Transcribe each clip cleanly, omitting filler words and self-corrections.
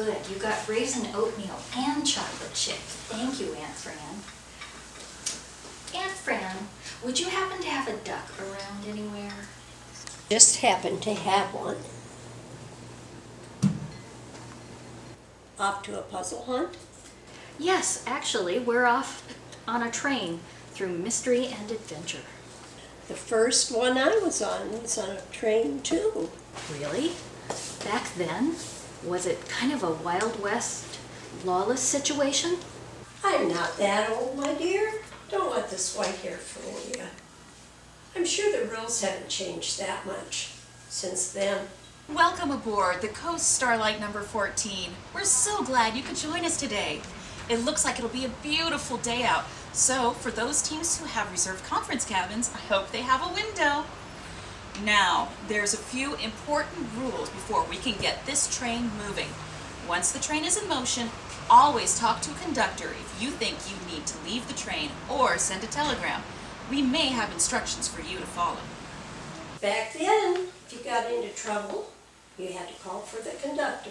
good. You got raisin oatmeal and chocolate chips. Thank you, Aunt Fran. Aunt Fran, would you happen to have a duck around anywhere? Just happen to have one. Off to a puzzle hunt? Yes, actually, we're off on a train through mystery and adventure. The first one I was on a train too. Really? Back then? Was it kind of a Wild West, lawless situation? I'm not that old, my dear. Don't let this white hair fool you. I'm sure the rules haven't changed that much since then. Welcome aboard the Coast Starlight number 14. We're so glad you could join us today. It looks like it'll be a beautiful day out. So for those teams who have reserved conference cabins, I hope they have a window. Now, there's a few important rules before we can get this train moving. Once the train is in motion, always talk to a conductor if you think you need to leave the train or send a telegram. We may have instructions for you to follow. Back then, if you got into trouble, you had to call for the conductor.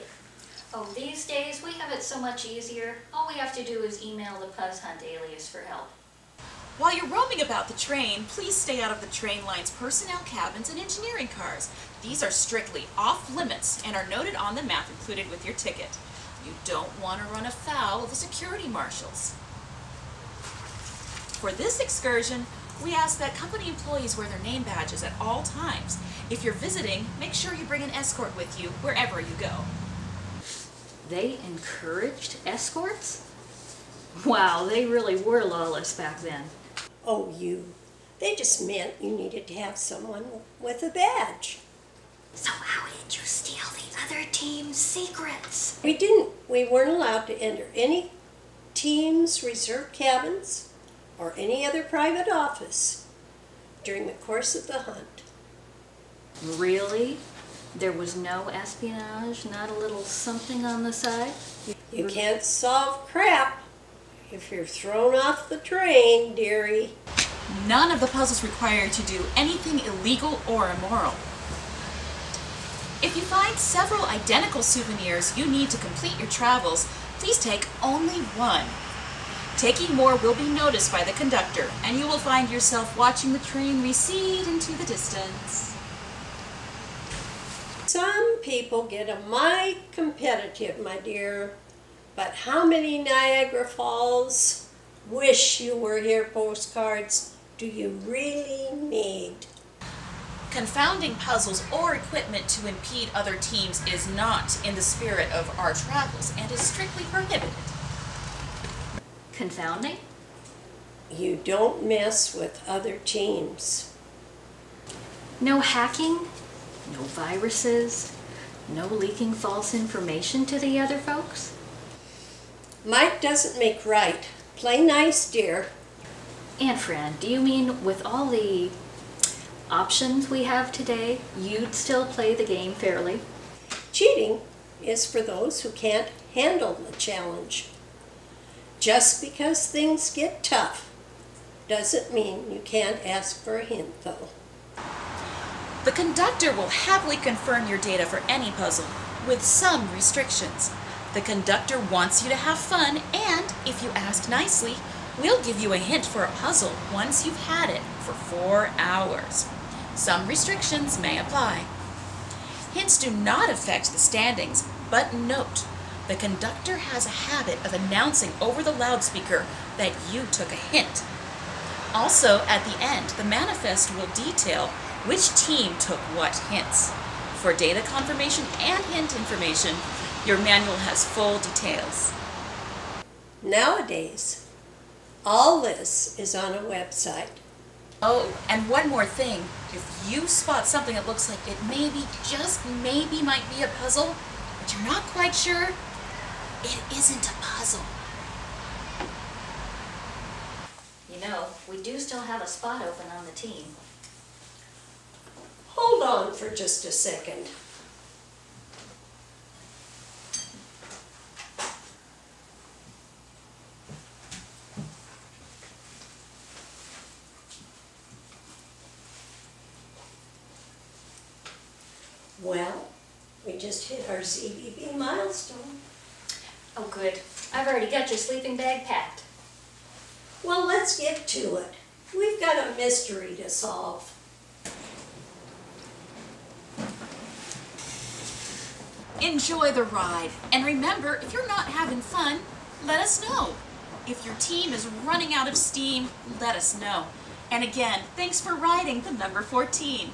Oh, these days we have it so much easier. All we have to do is email the Puzz Hunt alias for help. While you're roaming about the train, please stay out of the train line's personnel cabins and engineering cars. These are strictly off limits and are noted on the map included with your ticket. You don't want to run afoul of the security marshals. For this excursion, we ask that company employees wear their name badges at all times. If you're visiting, make sure you bring an escort with you wherever you go. They encouraged escorts? Wow, they really were lawless back then. Oh, they just meant you needed to have someone with a badge. So how did you steal the other team's secrets? We weren't allowed to enter any team's reserved cabins or any other private office during the course of the hunt. Really? There was no espionage, not a little something on the side? You can't solve crap if you're thrown off the train, dearie. None of the puzzles require you to do anything illegal or immoral. If you find several identical souvenirs you need to complete your travels, please take only one. Taking more will be noticed by the conductor, and you will find yourself watching the train recede into the distance. Some people get a mite competitive, my dear, but how many Niagara Falls wish you were here postcards do you really need? Confounding puzzles or equipment to impede other teams is not in the spirit of our travels and is strictly prohibited. Confounding? You don't mess with other teams. No hacking? No viruses? No leaking false information to the other folks? Might doesn't make right. Play nice, dear. Aunt Fran, do you mean with all the options we have today, you'd still play the game fairly? Cheating is for those who can't handle the challenge. Just because things get tough doesn't mean you can't ask for a hint, though. The conductor will happily confirm your data for any puzzle, with some restrictions. The conductor wants you to have fun, and if you ask nicely, we'll give you a hint for a puzzle once you've had it for 4 hours. Some restrictions may apply. Hints do not affect the standings, but note, the conductor has a habit of announcing over the loudspeaker that you took a hint. Also, at the end, the manifest will detail which team took what hints. For data confirmation and hint information, your manual has full details. Nowadays, all this is on a website. Oh, and one more thing. If you spot something that looks like it maybe, just maybe might be a puzzle, but you're not quite sure, it isn't a puzzle. You know, we do still have a spot open on the team. Hold on for just a second. Well, we just hit our ZBB milestone. Oh, good. I've already got your sleeping bag packed. Well, let's get to it. We've got a mystery to solve. Enjoy the ride. And remember, if you're not having fun, let us know. If your team is running out of steam, let us know. And again, thanks for riding the number 14.